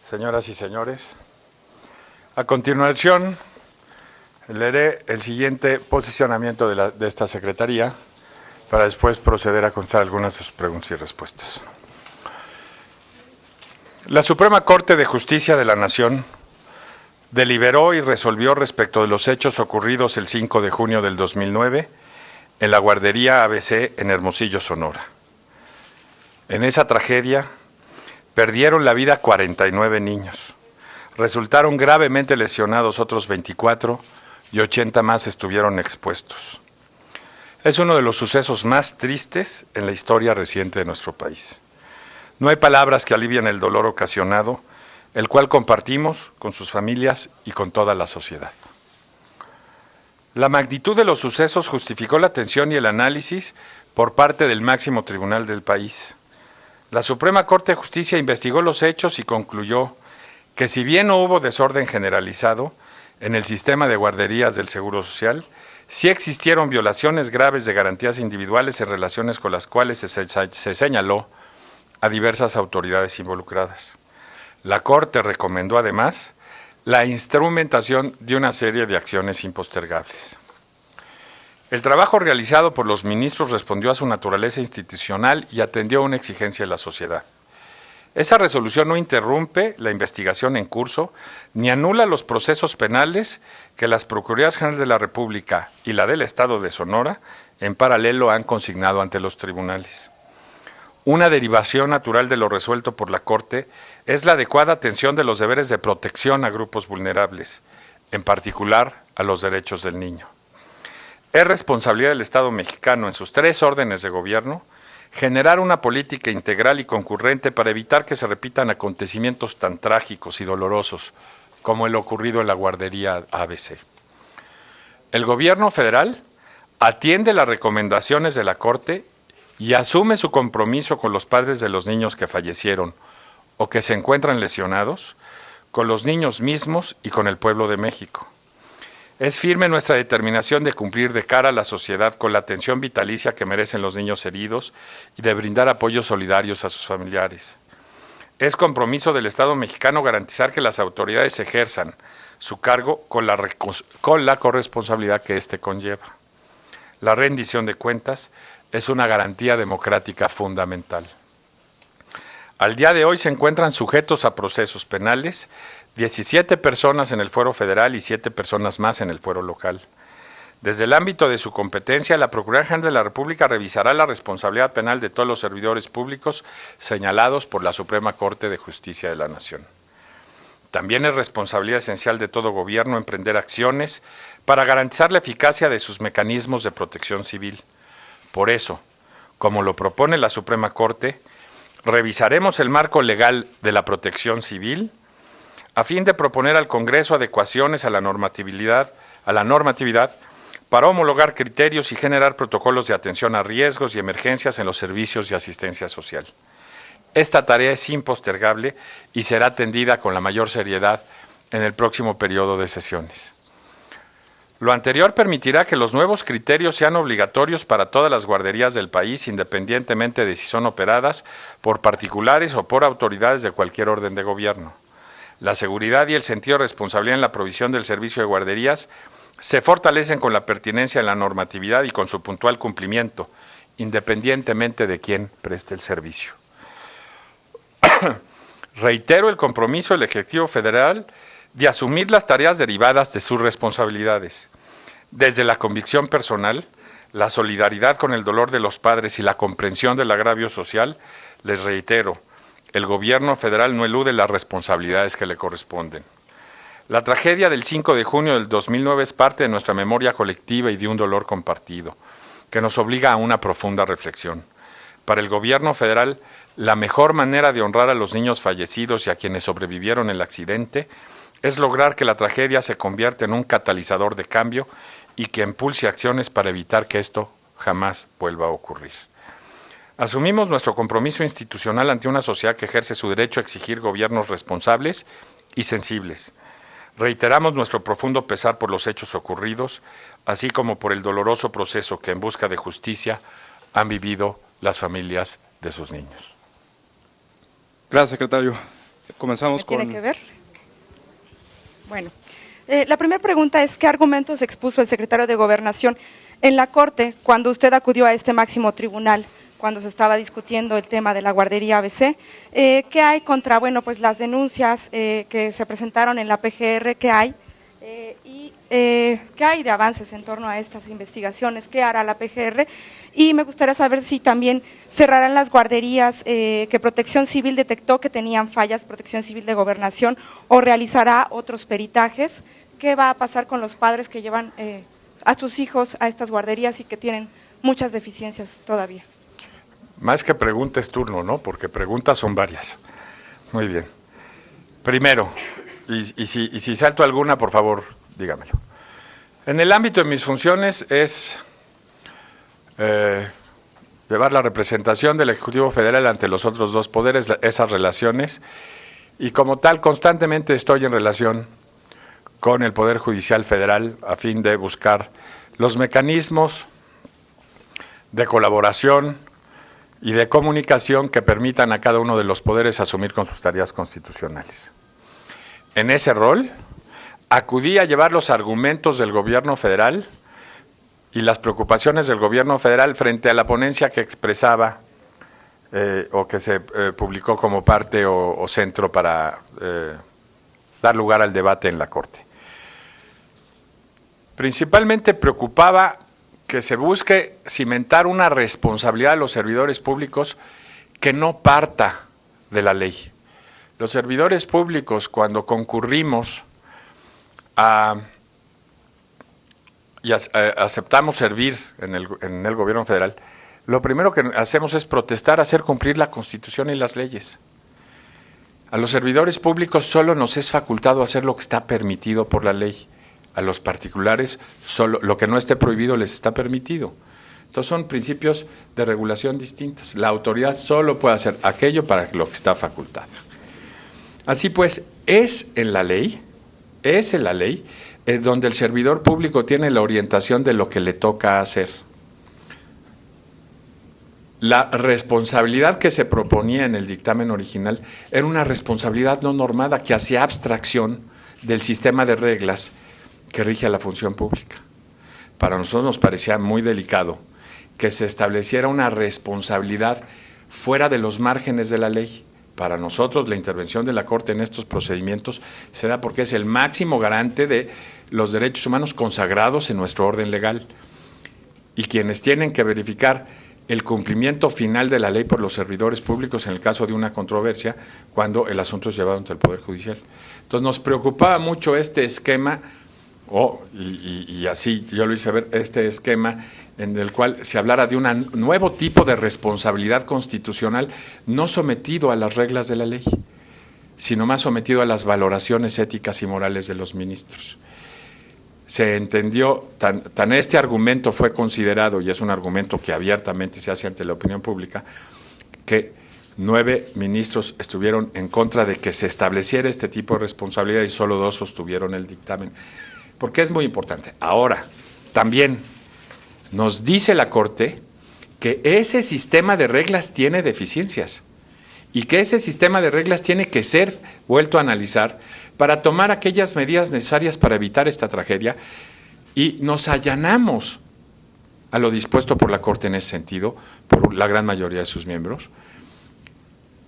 señoras y señores. A continuación, leeré el siguiente posicionamiento de esta Secretaría para después proceder a contestar algunas de sus preguntas y respuestas. La Suprema Corte de Justicia de la Nación deliberó y resolvió respecto de los hechos ocurridos el 5 de junio del 2009 en la guardería ABC en Hermosillo, Sonora. En esa tragedia perdieron la vida 49 niños. Resultaron gravemente lesionados otros 24 y 80 más estuvieron expuestos. Es uno de los sucesos más tristes en la historia reciente de nuestro país. No hay palabras que alivien el dolor ocasionado, el cual compartimos con sus familias y con toda la sociedad. La magnitud de los sucesos justificó la atención y el análisis por parte del máximo tribunal del país. La Suprema Corte de Justicia investigó los hechos y concluyó que si bien no hubo desorden generalizado en el sistema de guarderías del Seguro Social, sí existieron violaciones graves de garantías individuales en relaciones con las cuales se señaló a diversas autoridades involucradas. La Corte recomendó además la instrumentación de una serie de acciones impostergables. El trabajo realizado por los ministros respondió a su naturaleza institucional y atendió a una exigencia de la sociedad. Esa resolución no interrumpe la investigación en curso ni anula los procesos penales que las Procuradurías Generales de la República y la del Estado de Sonora en paralelo han consignado ante los tribunales. Una derivación natural de lo resuelto por la Corte es la adecuada atención de los deberes de protección a grupos vulnerables, en particular a los derechos del niño. Es responsabilidad del Estado mexicano en sus 3 órdenes de gobierno generar una política integral y concurrente para evitar que se repitan acontecimientos tan trágicos y dolorosos como el ocurrido en la guardería ABC. El gobierno federal atiende las recomendaciones de la Corte y asume su compromiso con los padres de los niños que fallecieron o que se encuentran lesionados, con los niños mismos y con el pueblo de México. Es firme nuestra determinación de cumplir de cara a la sociedad con la atención vitalicia que merecen los niños heridos y de brindar apoyos solidarios a sus familiares. Es compromiso del Estado mexicano garantizar que las autoridades ejerzan su cargo con la corresponsabilidad que éste conlleva. La rendición de cuentas es una garantía democrática fundamental. Al día de hoy se encuentran sujetos a procesos penales 17 personas en el fuero federal y 7 personas más en el fuero local. Desde el ámbito de su competencia, la Procuraduría General de la República revisará la responsabilidad penal de todos los servidores públicos señalados por la Suprema Corte de Justicia de la Nación. También es responsabilidad esencial de todo gobierno emprender acciones para garantizar la eficacia de sus mecanismos de protección civil. Por eso, como lo propone la Suprema Corte, revisaremos el marco legal de la protección civil a fin de proponer al Congreso adecuaciones a la normatividad para homologar criterios y generar protocolos de atención a riesgos y emergencias en los servicios de asistencia social. Esta tarea es impostergable y será atendida con la mayor seriedad en el próximo periodo de sesiones. Lo anterior permitirá que los nuevos criterios sean obligatorios para todas las guarderías del país, independientemente de si son operadas por particulares o por autoridades de cualquier orden de gobierno. La seguridad y el sentido de responsabilidad en la provisión del servicio de guarderías se fortalecen con la pertinencia en la normatividad y con su puntual cumplimiento, independientemente de quién preste el servicio. Reitero el compromiso del Ejecutivo Federal de asumir las tareas derivadas de sus responsabilidades. Desde la convicción personal, la solidaridad con el dolor de los padres y la comprensión del agravio social, les reitero, el gobierno federal no elude las responsabilidades que le corresponden. La tragedia del 5 de junio del 2009 es parte de nuestra memoria colectiva y de un dolor compartido, que nos obliga a una profunda reflexión. Para el gobierno federal, la mejor manera de honrar a los niños fallecidos y a quienes sobrevivieron el accidente es lograr que la tragedia se convierta en un catalizador de cambio y que impulse acciones para evitar que esto jamás vuelva a ocurrir. Asumimos nuestro compromiso institucional ante una sociedad que ejerce su derecho a exigir gobiernos responsables y sensibles. Reiteramos nuestro profundo pesar por los hechos ocurridos, así como por el doloroso proceso que en busca de justicia han vivido las familias de sus niños. Gracias, secretario. Comenzamos con... ¿Tiene que ver? Bueno, la primera pregunta es, ¿qué argumentos expuso el secretario de Gobernación en la Corte cuando usted acudió a este máximo tribunal, cuando se estaba discutiendo el tema de la guardería ABC? ¿Qué hay contra, bueno, pues las denuncias que se presentaron en la PGR? ¿Qué hay? ¿Qué hay de avances en torno a estas investigaciones? ¿Qué hará la PGR? Y me gustaría saber si también cerrarán las guarderías que Protección Civil detectó que tenían fallas, Protección Civil de Gobernación, o realizará otros peritajes. ¿Qué va a pasar con los padres que llevan a sus hijos a estas guarderías y que tienen muchas deficiencias todavía? Más que preguntas, turno, ¿no? Porque preguntas son varias. Muy bien. Primero, y si salto alguna, por favor, dígamelo. En el ámbito de mis funciones es llevar la representación del Ejecutivo Federal ante los otros dos poderes, esas relaciones, y como tal constantemente estoy en relación con el Poder Judicial Federal a fin de buscar los mecanismos de colaboración y de comunicación que permitan a cada uno de los poderes asumir con sus tareas constitucionales. En ese rol, acudí a llevar los argumentos del gobierno federal y las preocupaciones del gobierno federal frente a la ponencia que expresaba o que se publicó como parte o centro para dar lugar al debate en la Corte. Principalmente preocupaba que se busque cimentar una responsabilidad de los servidores públicos que no parta de la ley. Los servidores públicos, cuando concurrimos y aceptamos servir en el gobierno federal, lo primero que hacemos es protestar, hacer cumplir la Constitución y las leyes. A los servidores públicos solo nos es facultado hacer lo que está permitido por la ley. A los particulares, solo lo que no esté prohibido les está permitido. Entonces son principios de regulación distintos. La autoridad solo puede hacer aquello para lo que está facultada. Así pues, es en la ley donde el servidor público tiene la orientación de lo que le toca hacer. La responsabilidad que se proponía en el dictamen original era una responsabilidad no normada que hacía abstracción del sistema de reglas que rige a la función pública. Para nosotros nos parecía muy delicado que se estableciera una responsabilidad fuera de los márgenes de la ley. Para nosotros la intervención de la Corte en estos procedimientos se da porque es el máximo garante de los derechos humanos consagrados en nuestro orden legal. Y quienes tienen que verificar el cumplimiento final de la ley por los servidores públicos en el caso de una controversia, cuando el asunto es llevado ante el Poder Judicial. Entonces nos preocupaba mucho este esquema, y así yo lo hice ver, este esquema en el cual se hablara de un nuevo tipo de responsabilidad constitucional no sometido a las reglas de la ley, sino más sometido a las valoraciones éticas y morales de los ministros. Se entendió, tan este argumento fue considerado, y es un argumento que abiertamente se hace ante la opinión pública, que 9 ministros estuvieron en contra de que se estableciera este tipo de responsabilidad y solo 2 sostuvieron el dictamen. Porque es muy importante. Ahora, también nos dice la Corte que ese sistema de reglas tiene deficiencias y que ese sistema de reglas tiene que ser vuelto a analizar para tomar aquellas medidas necesarias para evitar esta tragedia, y nos allanamos a lo dispuesto por la Corte en ese sentido, por la gran mayoría de sus miembros,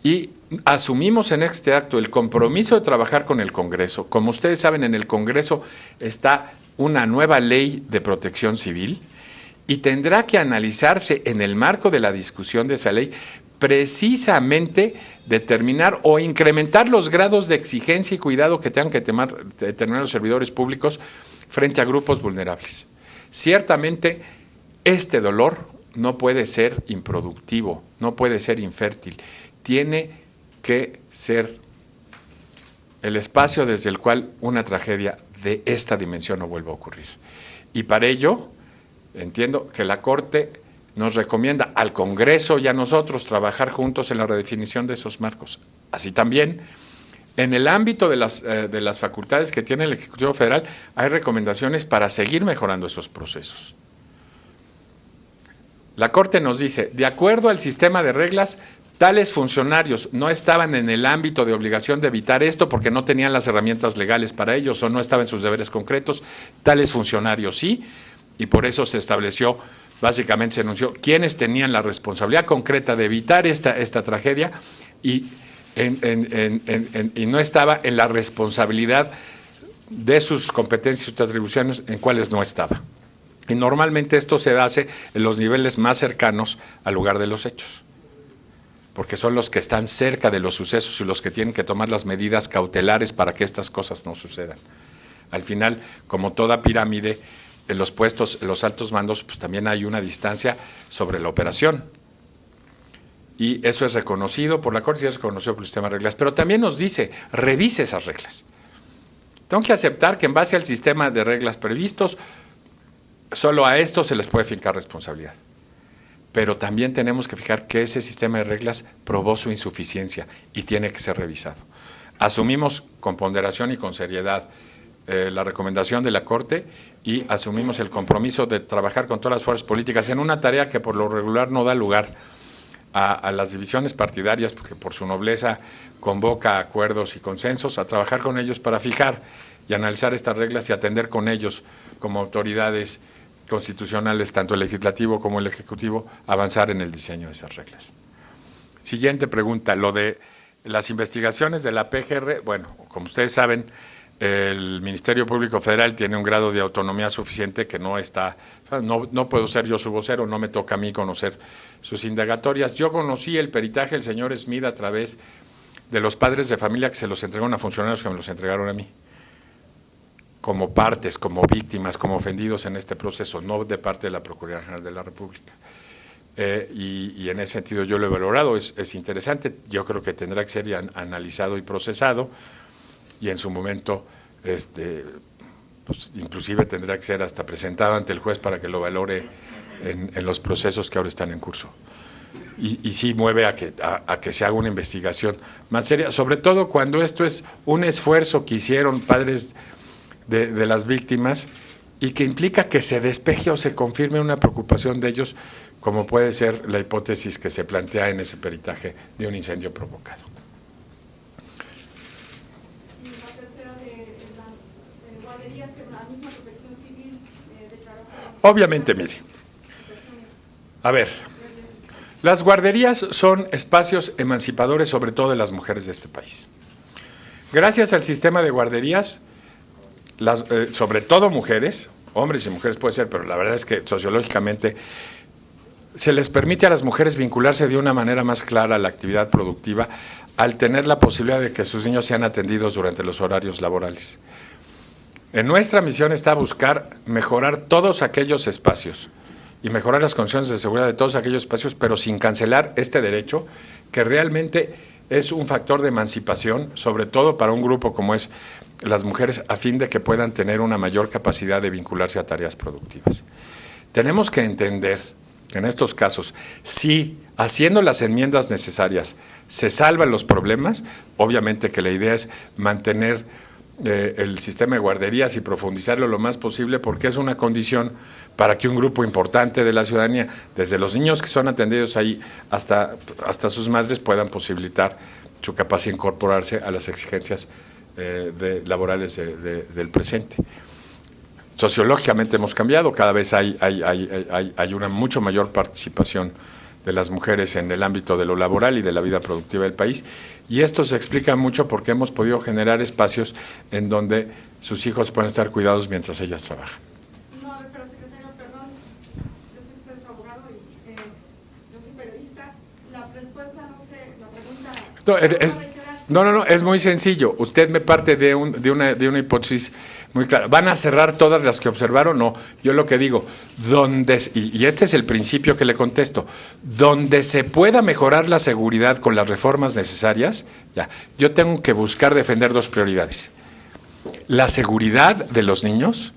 y asumimos en este acto el compromiso de trabajar con el Congreso. Como ustedes saben, en el Congreso está una nueva ley de protección civil y tendrá que analizarse en el marco de la discusión de esa ley precisamente determinar o incrementar los grados de exigencia y cuidado que tengan que determinar los servidores públicos frente a grupos vulnerables. Ciertamente, este dolor no puede ser improductivo, no puede ser infértil. Tiene que ser el espacio desde el cual una tragedia de esta dimensión no vuelva a ocurrir. Y para ello, entiendo que la Corte nos recomienda al Congreso y a nosotros trabajar juntos en la redefinición de esos marcos. Así también, en el ámbito de las facultades que tiene el Ejecutivo Federal, hay recomendaciones para seguir mejorando esos procesos. La Corte nos dice, de acuerdo al sistema de reglas, Tales funcionarios no estaban en el ámbito de obligación de evitar esto porque no tenían las herramientas legales para ellos o no estaban en sus deberes concretos. Tales funcionarios sí, y por eso se estableció, básicamente se anunció quiénes tenían la responsabilidad concreta de evitar esta tragedia y no estaba en la responsabilidad de sus competencias y sus atribuciones en cuáles no estaba. Y normalmente esto se hace en los niveles más cercanos al lugar de los hechos, porque son los que están cerca de los sucesos y los que tienen que tomar las medidas cautelares para que estas cosas no sucedan. Al final, como toda pirámide, en los puestos, en los altos mandos, pues también hay una distancia sobre la operación. Y eso es reconocido por la Corte y es reconocido por el sistema de reglas. Pero también nos dice, revise esas reglas. Tengo que aceptar que en base al sistema de reglas previstos, solo a esto se les puede fincar responsabilidad. Pero también tenemos que fijar que ese sistema de reglas probó su insuficiencia y tiene que ser revisado. Asumimos con ponderación y con seriedad la recomendación de la Corte y asumimos el compromiso de trabajar con todas las fuerzas políticas en una tarea que por lo regular no da lugar a las divisiones partidarias, porque por su nobleza convoca acuerdos y consensos, a trabajar con ellos para fijar y analizar estas reglas y atender con ellos como autoridades constitucionales, tanto el legislativo como el ejecutivo, avanzar en el diseño de esas reglas. Siguiente pregunta, lo de las investigaciones de la PGR. Bueno, como ustedes saben, el Ministerio Público Federal tiene un grado de autonomía suficiente que no está, no puedo ser yo su vocero, no me toca a mí conocer sus indagatorias. Yo conocí el peritaje del señor Smith a través de los padres de familia que se los entregaron a funcionarios que me los entregaron a mí, como partes, como víctimas, como ofendidos en este proceso, no de parte de la Procuraduría General de la República. Y en ese sentido yo lo he valorado, es interesante, yo creo que tendrá que ser analizado y procesado, y en su momento, pues, inclusive tendrá que ser hasta presentado ante el juez para que lo valore en los procesos que ahora están en curso. Y sí mueve a que se haga una investigación más seria, sobre todo cuando esto es un esfuerzo que hicieron padres de las víctimas y que implica que se despeje o se confirme una preocupación de ellos, como puede ser la hipótesis que se plantea en ese peritaje de un incendio provocado. Obviamente, mire, a ver, las guarderías son espacios emancipadores, sobre todo de las mujeres de este país. Gracias al sistema de guarderías, sobre todo mujeres, hombres y mujeres puede ser, pero la verdad es que sociológicamente se les permite a las mujeres vincularse de una manera más clara a la actividad productiva al tener la posibilidad de que sus niños sean atendidos durante los horarios laborales. En nuestra misión está buscar mejorar todos aquellos espacios y mejorar las condiciones de seguridad de todos aquellos espacios, pero sin cancelar este derecho que realmente es un factor de emancipación, sobre todo para un grupo como es las mujeres, a fin de que puedan tener una mayor capacidad de vincularse a tareas productivas. Tenemos que entender que en estos casos, si haciendo las enmiendas necesarias se salvan los problemas, obviamente que la idea es mantener el sistema de guarderías y profundizarlo lo más posible, porque es una condición para que un grupo importante de la ciudadanía, desde los niños que son atendidos ahí hasta sus madres, puedan posibilitar su capacidad de incorporarse a las exigencias laborales del presente. Sociológicamente hemos cambiado, cada vez hay una mucho mayor participación de las mujeres en el ámbito de lo laboral y de la vida productiva del país, y esto se explica mucho porque hemos podido generar espacios en donde sus hijos pueden estar cuidados mientras ellas trabajan. No, pero secretario, perdón, yo sé que usted es abogado y yo soy periodista, la respuesta no sé, la pregunta… No, es muy sencillo. Usted me parte de una hipótesis muy clara. ¿Van a cerrar todas las que observaron? No. Yo lo que digo, y este es el principio que le contesto, donde se pueda mejorar la seguridad con las reformas necesarias, ya, yo tengo que buscar defender dos prioridades: la seguridad de los niños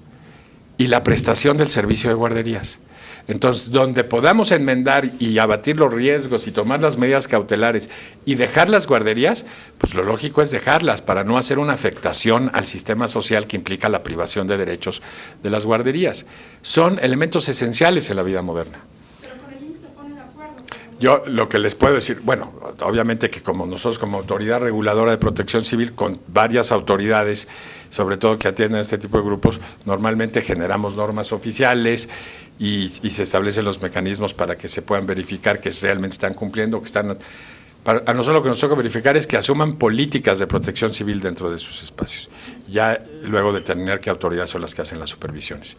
y la prestación del servicio de guarderías. Entonces, donde podamos enmendar y abatir los riesgos y tomar las medidas cautelares y dejar las guarderías, pues lo lógico es dejarlas para no hacer una afectación al sistema social que implica la privación de derechos de las guarderías. Son elementos esenciales en la vida moderna. Pero con el INSS se pone de acuerdo. Yo lo que les puedo decir, bueno, obviamente que como nosotros como autoridad reguladora de protección civil, con varias autoridades, sobre todo que atienden a este tipo de grupos, normalmente generamos normas oficiales y se establecen los mecanismos para que se puedan verificar que realmente están cumpliendo, que están... A nosotros lo que nos toca verificar es que asuman políticas de protección civil dentro de sus espacios, ya luego determinar qué autoridades son las que hacen las supervisiones.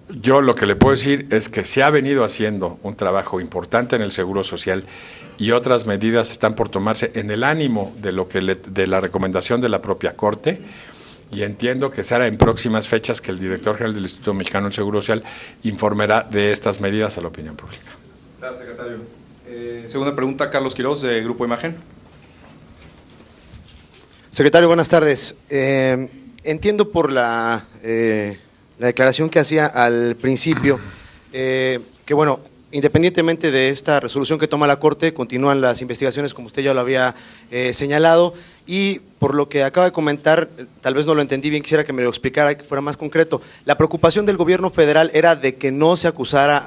Yo lo que le puedo decir es que se ha venido haciendo un trabajo importante en el Seguro Social y otras medidas están por tomarse en el ánimo de lo que de la recomendación de la propia Corte, y entiendo que será en próximas fechas que el director general del Instituto Mexicano del Seguro Social informará de estas medidas a la opinión pública. Gracias, secretario. Segunda pregunta, Carlos Quiroz, de Grupo Imagen. Secretario, buenas tardes. Entiendo por la declaración que hacía al principio, que bueno, independientemente de esta resolución que toma la Corte, continúan las investigaciones como usted ya lo había señalado, y por lo que acaba de comentar, tal vez no lo entendí bien, quisiera que me lo explicara y que fuera más concreto. La preocupación del gobierno federal era de que no se acusara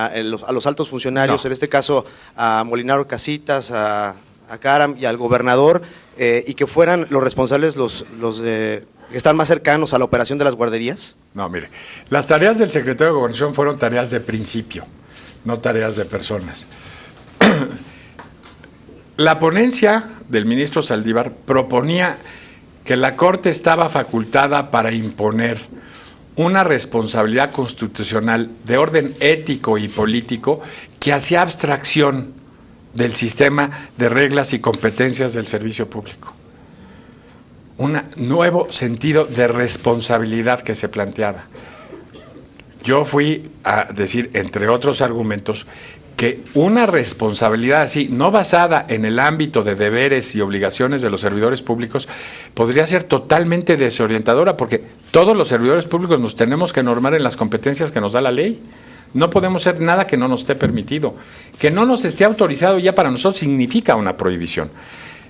a los altos funcionarios, no. En este caso a Molinaro Casitas, a Caram y al gobernador, y que fueran los responsables los que están más cercanos a la operación de las guarderías. No, mire, las tareas del secretario de Gobernación fueron tareas de principio, no tareas de personas. La ponencia del ministro Saldívar proponía que la Corte estaba facultada para imponer una responsabilidad constitucional de orden ético y político que hacía abstracción del sistema de reglas y competencias del servicio público. Un nuevo sentido de responsabilidad que se planteaba. Yo fui a decir, entre otros argumentos, que una responsabilidad así, no basada en el ámbito de deberes y obligaciones de los servidores públicos, podría ser totalmente desorientadora, porque todos los servidores públicos nos tenemos que normar en las competencias que nos da la ley. No podemos hacer nada que no nos esté permitido. Que no nos esté autorizado ya para nosotros significa una prohibición.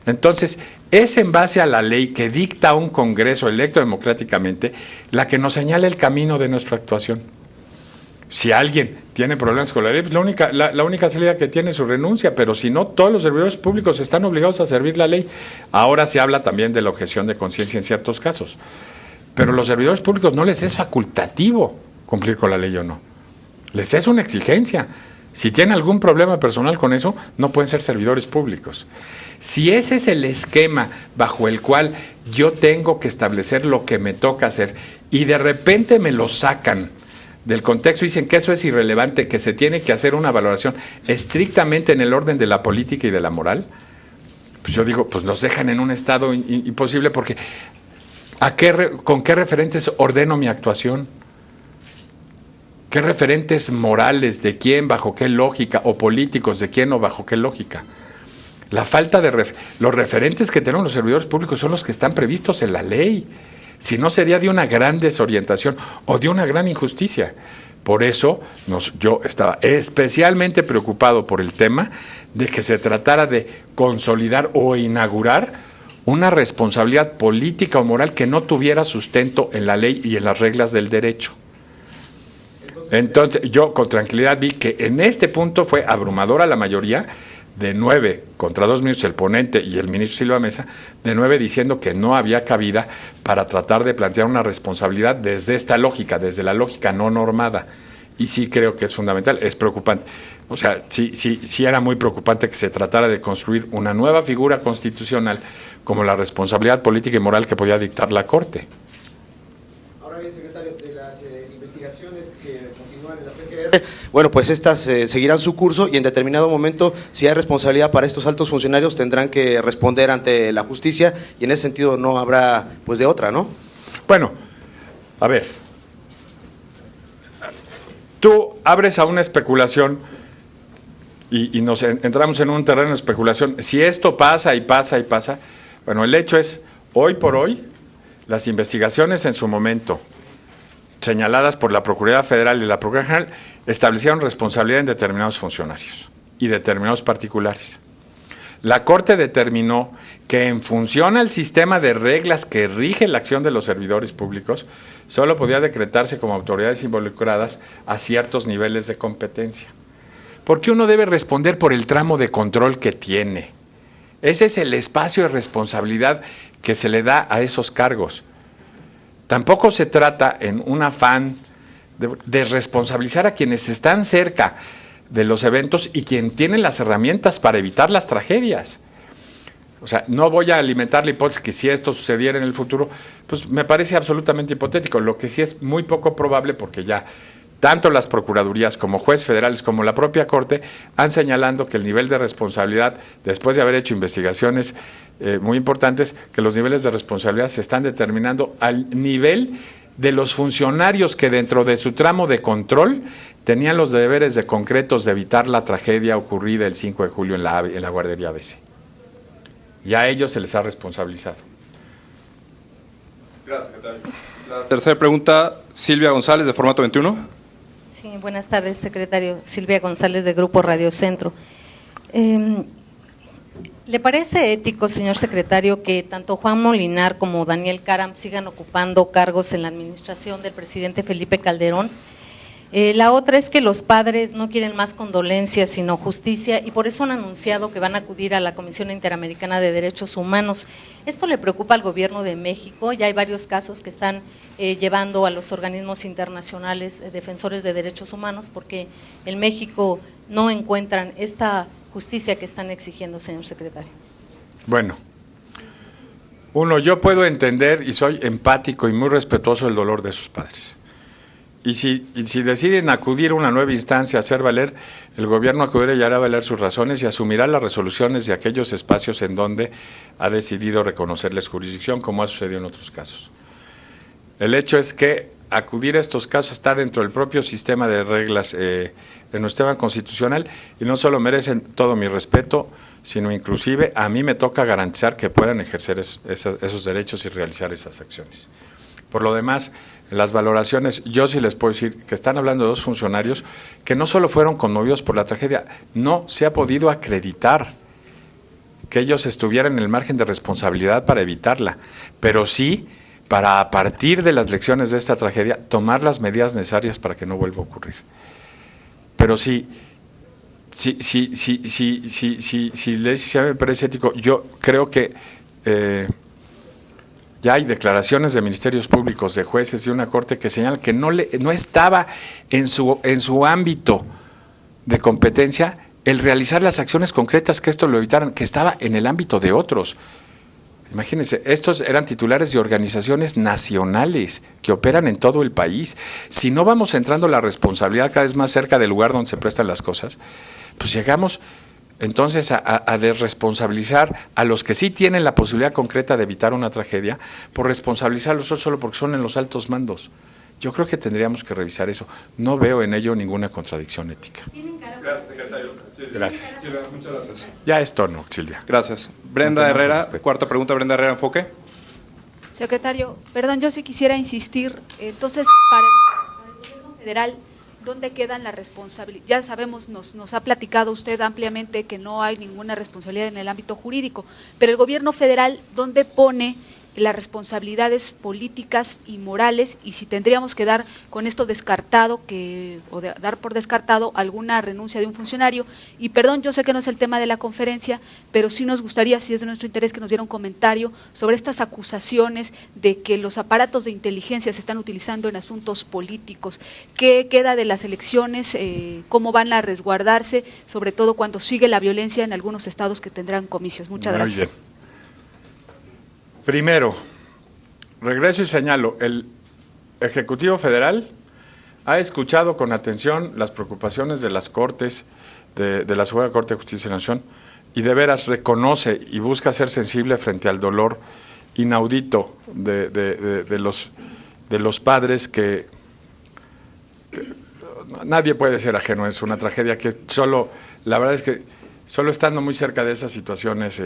Entonces, es en base a la ley que dicta un Congreso electo democráticamente la que nos señala el camino de nuestra actuación. Si alguien tiene problemas con la ley, pues la única salida que tiene es su renuncia, pero si no, todos los servidores públicos están obligados a servir la ley. Ahora se habla también de la objeción de conciencia en ciertos casos, pero los servidores públicos no les es facultativo cumplir con la ley o no. Les es una exigencia. Si tienen algún problema personal con eso, no pueden ser servidores públicos. Si ese es el esquema bajo el cual yo tengo que establecer lo que me toca hacer y de repente me lo sacan del contexto y dicen que eso es irrelevante, que se tiene que hacer una valoración estrictamente en el orden de la política y de la moral, pues yo digo, pues nos dejan en un estado imposible, porque ¿con qué referentes ordeno mi actuación? ¿Qué referentes morales de quién, bajo qué lógica, o políticos de quién o bajo qué lógica? La falta de los referentes que tenemos los servidores públicos son los que están previstos en la ley. Si no, sería de una gran desorientación o de una gran injusticia. Por eso yo estaba especialmente preocupado por el tema de que se tratara de consolidar o inaugurar una responsabilidad política o moral que no tuviera sustento en la ley y en las reglas del derecho. Entonces, yo con tranquilidad vi que en este punto fue abrumadora la mayoría, de 9 contra 2 ministros, el ponente y el ministro Silva Mesa, de 9 diciendo que no había cabida para tratar de plantear una responsabilidad desde esta lógica, desde la lógica no normada. Y sí creo que es fundamental, es preocupante. O sea, sí era muy preocupante que se tratara de construir una nueva figura constitucional como la responsabilidad política y moral que podía dictar la Corte. Ahora bien, secretario, de las investigaciones que continúan en la PGR, bueno, pues estas seguirán su curso y en determinado momento, si hay responsabilidad para estos altos funcionarios, tendrán que responder ante la justicia y en ese sentido no habrá pues de otra, ¿no? Bueno, a ver, tú abres a una especulación y nos entramos en un terreno de especulación. Si esto pasa y pasa y pasa, bueno, el hecho es, hoy por hoy, las investigaciones en su momento señaladas por la Procuraduría Federal y la Procuraduría General establecieron responsabilidad en determinados funcionarios y determinados particulares. La Corte determinó que en función al sistema de reglas que rige la acción de los servidores públicos, solo podía decretarse como autoridades involucradas a ciertos niveles de competencia. Porque uno debe responder por el tramo de control que tiene. Ese es el espacio de responsabilidad que se le da a esos cargos. Tampoco se trata en un afán de responsabilizar a quienes están cerca de los eventos y quien tiene las herramientas para evitar las tragedias. O sea, no voy a alimentar la hipótesis que si esto sucediera en el futuro, pues me parece absolutamente hipotético. Lo que sí es muy poco probable, porque ya tanto las procuradurías como jueces federales como la propia Corte han señalado que el nivel de responsabilidad, después de haber hecho investigaciones muy importantes, que los niveles de responsabilidad se están determinando al nivel de los funcionarios que dentro de su tramo de control tenían los deberes de concretos de evitar la tragedia ocurrida el 5 de julio en la guardería ABC. Y a ellos se les ha responsabilizado. Gracias, secretario. La tercera pregunta, Silvia González, de Formato 21. Sí, buenas tardes, secretario. Silvia González, de Grupo Radio Centro. ¿Le parece ético, señor secretario, que tanto Juan Molinar como Daniel Caram sigan ocupando cargos en la administración del presidente Felipe Calderón? La otra es que los padres no quieren más condolencias, sino justicia, y por eso han anunciado que van a acudir a la Comisión Interamericana de Derechos Humanos. ¿Esto le preocupa al gobierno de México? Ya hay varios casos que están llevando a los organismos internacionales defensores de derechos humanos, porque en México no encuentran esta justicia que están exigiendo, señor secretario. Bueno, uno, yo puedo entender y soy empático y muy respetuoso del dolor de sus padres. Y si deciden acudir a una nueva instancia a hacer valer, el gobierno acudirá y hará valer sus razones y asumirá las resoluciones de aquellos espacios en donde ha decidido reconocerles jurisdicción, como ha sucedido en otros casos. El hecho es que acudir a estos casos está dentro del propio sistema de reglas de nuestro sistema constitucional y no solo merecen todo mi respeto, sino inclusive a mí me toca garantizar que puedan ejercer esos derechos y realizar esas acciones. Por lo demás, las valoraciones, yo sí les puedo decir que están hablando de dos funcionarios que no solo fueron conmovidos por la tragedia, no se ha podido acreditar que ellos estuvieran en el margen de responsabilidad para evitarla, pero sí para, a partir de las lecciones de esta tragedia, tomar las medidas necesarias para que no vuelva a ocurrir. Pero si me parece ético, yo creo que ya hay declaraciones de ministerios públicos, de jueces y una corte que señalan que no estaba en su ámbito de competencia el realizar las acciones concretas que esto lo evitaran, que estaba en el ámbito de otros. Imagínense, estos eran titulares de organizaciones nacionales que operan en todo el país. Si no vamos entrando la responsabilidad cada vez más cerca del lugar donde se prestan las cosas, pues llegamos entonces a desresponsabilizar a los que sí tienen la posibilidad concreta de evitar una tragedia, por responsabilizarlos solo porque son en los altos mandos. Yo creo que tendríamos que revisar eso. No veo en ello ninguna contradicción ética. Gracias, secretario. Gracias. Silvia, muchas gracias. Ya esto no, Silvia. Gracias. Brenda No tenemos Herrera, respeto. cuarta pregunta, Brenda Herrera, enfoque. Secretario, perdón, yo sí quisiera insistir, entonces, para el gobierno federal, ¿dónde quedan las responsabilidades? Ya sabemos, nos ha platicado usted ampliamente que no hay ninguna responsabilidad en el ámbito jurídico, pero el gobierno federal, ¿dónde pone las responsabilidades políticas y morales? Y si tendríamos que dar con esto descartado, dar por descartado alguna renuncia de un funcionario. Y perdón, yo sé que no es el tema de la conferencia, pero sí nos gustaría, si es de nuestro interés, que nos diera un comentario sobre estas acusaciones de que los aparatos de inteligencia se están utilizando en asuntos políticos. ¿Qué queda de las elecciones? ¿Cómo van a resguardarse? Sobre todo cuando sigue la violencia en algunos estados que tendrán comicios. Muchas gracias. Muy bien. Primero, regreso y señalo, el Ejecutivo Federal ha escuchado con atención las preocupaciones de las Cortes, de la Suprema Corte de Justicia de la Nación, y de veras reconoce y busca ser sensible frente al dolor inaudito de los padres que nadie puede ser ajeno. Es una tragedia que la verdad es que solo estando muy cerca de esas situaciones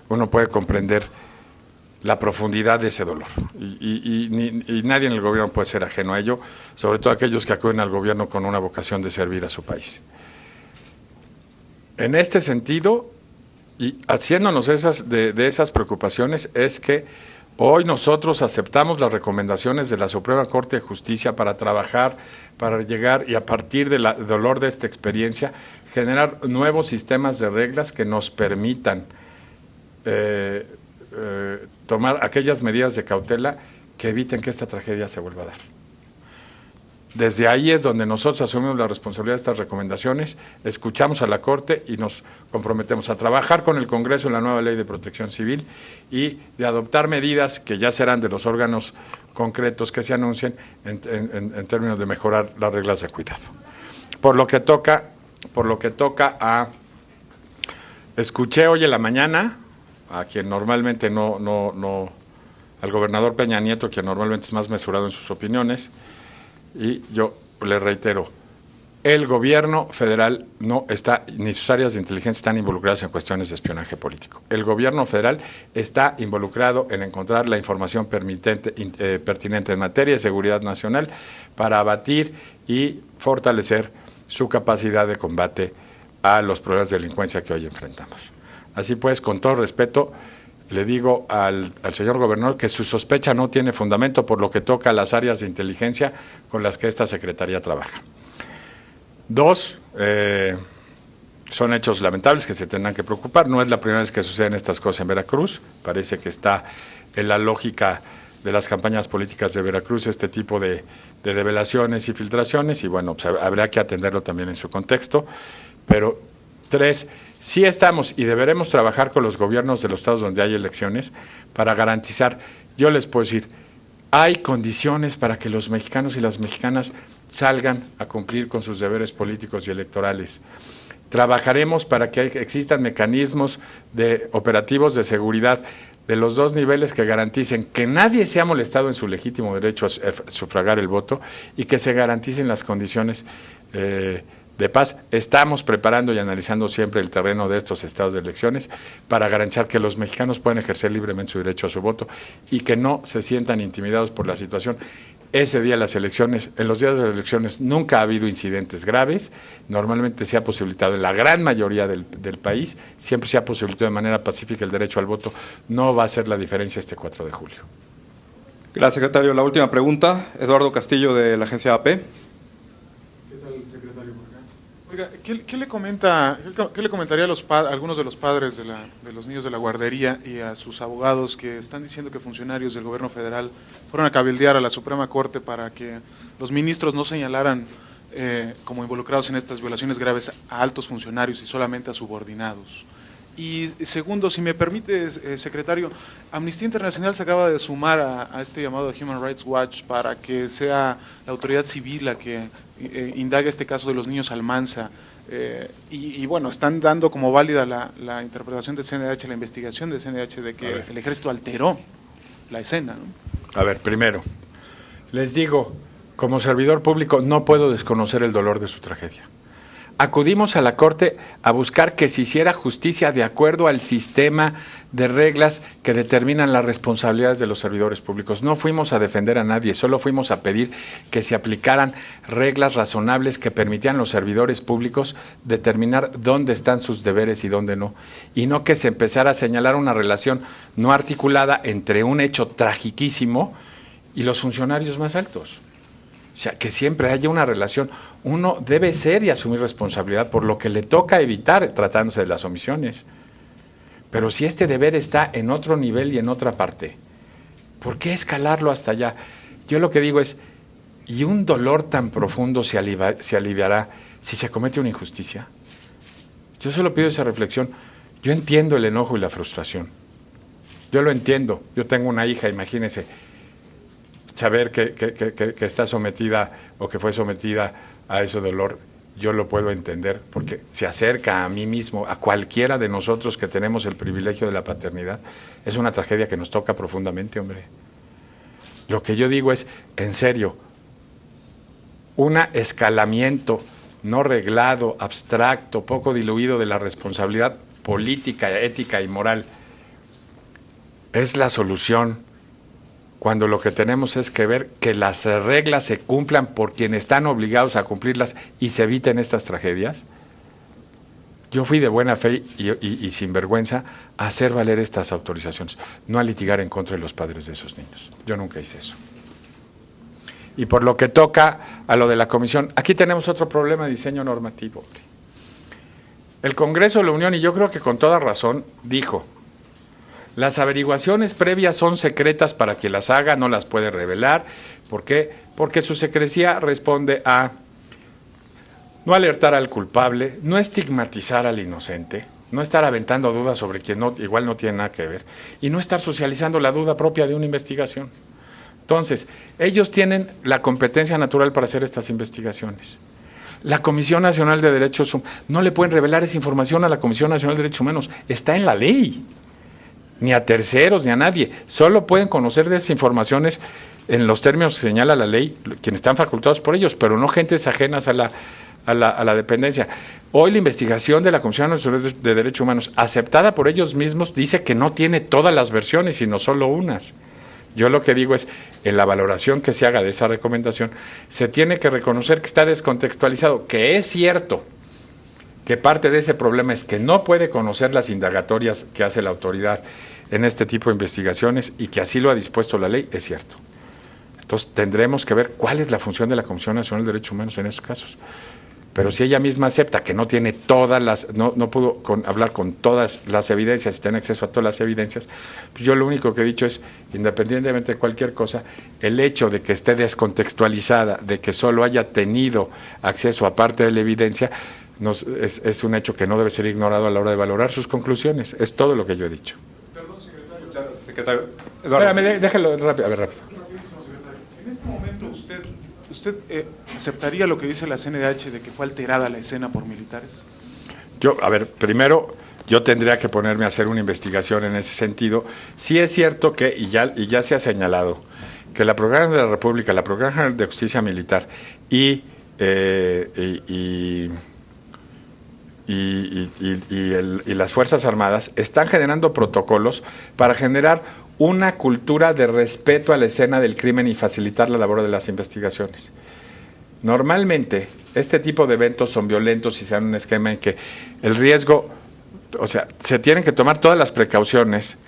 uno puede comprender la profundidad de ese dolor. Y nadie en el gobierno puede ser ajeno a ello, sobre todo aquellos que acuden al gobierno con una vocación de servir a su país. En este sentido, y haciéndonos de esas preocupaciones, es que Hoy nosotros aceptamos las recomendaciones de la Suprema Corte de Justicia para trabajar, para llegar y a partir del dolor de esta experiencia, generar nuevos sistemas de reglas que nos permitan tomar aquellas medidas de cautela que eviten que esta tragedia se vuelva a dar. Desde ahí es donde nosotros asumimos la responsabilidad de estas recomendaciones, escuchamos a la Corte y nos comprometemos a trabajar con el Congreso en la nueva Ley de Protección Civil y de adoptar medidas que ya serán de los órganos concretos que se anuncien en términos de mejorar las reglas de cuidado. Por lo que toca a... Escuché hoy en la mañana a quien normalmente al gobernador Peña Nieto, quien normalmente es más mesurado en sus opiniones, y yo le reitero, el gobierno federal no está, ni sus áreas de inteligencia están involucradas en cuestiones de espionaje político. El gobierno federal está involucrado en encontrar la información pertinente en materia de seguridad nacional para abatir y fortalecer su capacidad de combate a los problemas de delincuencia que hoy enfrentamos. Así pues, con todo respeto, le digo al señor gobernador que su sospecha no tiene fundamento por lo que toca a las áreas de inteligencia con las que esta Secretaría trabaja. Dos, son hechos lamentables que se tendrán que preocupar. No es la primera vez que suceden estas cosas en Veracruz. Parece que está en la lógica de las campañas políticas de Veracruz este tipo de revelaciones y filtraciones y bueno, pues habrá que atenderlo también en su contexto. Pero tres, sí estamos y deberemos trabajar con los gobiernos de los estados donde hay elecciones para garantizar, yo les puedo decir, hay condiciones para que los mexicanos y las mexicanas salgan a cumplir con sus deberes políticos y electorales. Trabajaremos para que existan mecanismos operativos de seguridad de los dos niveles que garanticen que nadie sea molestado en su legítimo derecho a sufragar el voto y que se garanticen las condiciones de paz. Estamos preparando y analizando siempre el terreno de estos estados de elecciones para garantizar que los mexicanos puedan ejercer libremente su derecho a su voto y que no se sientan intimidados por la situación. Ese día de las elecciones, en los días de las elecciones nunca ha habido incidentes graves, normalmente se ha posibilitado en la gran mayoría del país, siempre se ha posibilitado de manera pacífica el derecho al voto, no va a ser la diferencia este 4 de julio. Gracias, secretario. La última pregunta, Eduardo Castillo de la agencia AP. Oiga, ¿qué le comentaría a algunos de los padres de los niños de la guardería y a sus abogados que están diciendo que funcionarios del gobierno federal fueron a cabildear a la Suprema Corte para que los ministros no señalaran como involucrados en estas violaciones graves a altos funcionarios y solamente a subordinados? Y segundo, si me permite, secretario, Amnistía Internacional se acaba de sumar a este llamado de Human Rights Watch para que sea la autoridad civil la que indague este caso de los niños Almanza. Y bueno, están dando como válida la interpretación de CNDH, la investigación de CNDH de que el ejército alteró la escena, ¿no? A ver, primero, les digo, como servidor público no puedo desconocer el dolor de su tragedia. Acudimos a la Corte a buscar que se hiciera justicia de acuerdo al sistema de reglas que determinan las responsabilidades de los servidores públicos. No fuimos a defender a nadie, solo fuimos a pedir que se aplicaran reglas razonables que permitieran a los servidores públicos determinar dónde están sus deberes y dónde no. Y no que se empezara a señalar una relación no articulada entre un hecho tragiquísimo y los funcionarios más altos. O sea, que siempre haya una relación. Uno debe ser y asumir responsabilidad por lo que le toca evitar tratándose de las omisiones. Pero si este deber está en otro nivel y en otra parte, ¿por qué escalarlo hasta allá? Yo lo que digo es, ¿y un dolor tan profundo se aliviará si se comete una injusticia? Yo solo pido esa reflexión. Yo entiendo el enojo y la frustración. Yo lo entiendo. Yo tengo una hija, imagínense, saber que está sometida o que fue sometida a ese dolor, yo lo puedo entender porque se acerca a mí mismo, a cualquiera de nosotros que tenemos el privilegio de la paternidad. Es una tragedia que nos toca profundamente, hombre. Lo que yo digo es, en serio, un escalamiento no reglado, abstracto, poco diluido de la responsabilidad política, ética y moral es la solución, cuando lo que tenemos es que ver que las reglas se cumplan por quienes están obligados a cumplirlas y se eviten estas tragedias. Yo fui de buena fe y sin vergüenza a hacer valer estas autorizaciones, no a litigar en contra de los padres de esos niños. Yo nunca hice eso. Y por lo que toca a lo de la comisión, aquí tenemos otro problema de diseño normativo. El Congreso de la Unión, y yo creo que con toda razón, dijo: las averiguaciones previas son secretas para quien las haga, no las puede revelar. ¿Por qué? Porque su secrecía responde a no alertar al culpable, no estigmatizar al inocente, no estar aventando dudas sobre quien igual no tiene nada que ver, y no estar socializando la duda propia de una investigación. Entonces, ellos tienen la competencia natural para hacer estas investigaciones. La Comisión Nacional de Derechos Humanos, no le pueden revelar esa información a la Comisión Nacional de Derechos Humanos, está en la ley. Ni a terceros, ni a nadie. Solo pueden conocer de esas informaciones en los términos que señala la ley, quienes están facultados por ellos, pero no gentes ajenas a la dependencia. Hoy la investigación de la Comisión Nacional de Derechos Humanos, aceptada por ellos mismos, dice que no tiene todas las versiones, sino solo unas. Yo lo que digo es, en la valoración que se haga de esa recomendación, se tiene que reconocer que está descontextualizado, que es cierto que parte de ese problema es que no puede conocer las indagatorias que hace la autoridad en este tipo de investigaciones y que así lo ha dispuesto la ley, es cierto. Entonces tendremos que ver cuál es la función de la Comisión Nacional de Derechos Humanos en esos casos. Pero si ella misma acepta que no tiene todas las, no pudo hablar con todas las evidencias y tener acceso a todas las evidencias, pues yo lo único que he dicho es, independientemente de cualquier cosa, el hecho de que esté descontextualizada, de que solo haya tenido acceso a parte de la evidencia, es un hecho que no debe ser ignorado a la hora de valorar sus conclusiones. Es todo lo que yo he dicho. Perdón, secretario. Gracias, secretario. Eduardo. Espérame, déjalo rápido, a ver, rápido. Rapidísimo, secretario. En este momento, ¿usted aceptaría lo que dice la CNDH de que fue alterada la escena por militares? A ver, primero, yo tendría que ponerme a hacer una investigación en ese sentido. Sí es cierto que, y ya se ha señalado, que la Procuraduría de la República, la Procuraduría de Justicia Militar y las Fuerzas Armadas están generando protocolos para generar una cultura de respeto a la escena del crimen y facilitar la labor de las investigaciones. Normalmente, este tipo de eventos son violentos y se dan un esquema en que el riesgo, o sea, se tienen que tomar todas las precauciones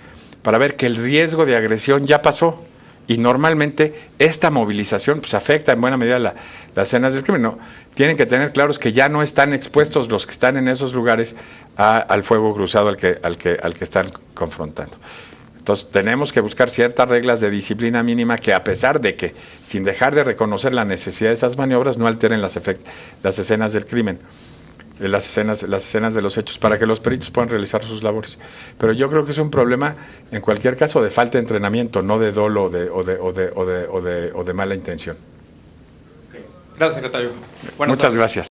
para ver que el riesgo de agresión ya pasó. Y normalmente esta movilización pues afecta en buena medida las escenas del crimen. No, tienen que tener claros que ya no están expuestos los que están en esos lugares al fuego cruzado al que están confrontando. Entonces tenemos que buscar ciertas reglas de disciplina mínima que, a pesar de que, sin dejar de reconocer la necesidad de esas maniobras, no alteren las escenas del crimen, las escenas de los hechos, para que los peritos puedan realizar sus labores. Pero yo creo que es un problema, en cualquier caso, de falta de entrenamiento, no de dolo o de mala intención. Gracias, secretario. Muchas gracias.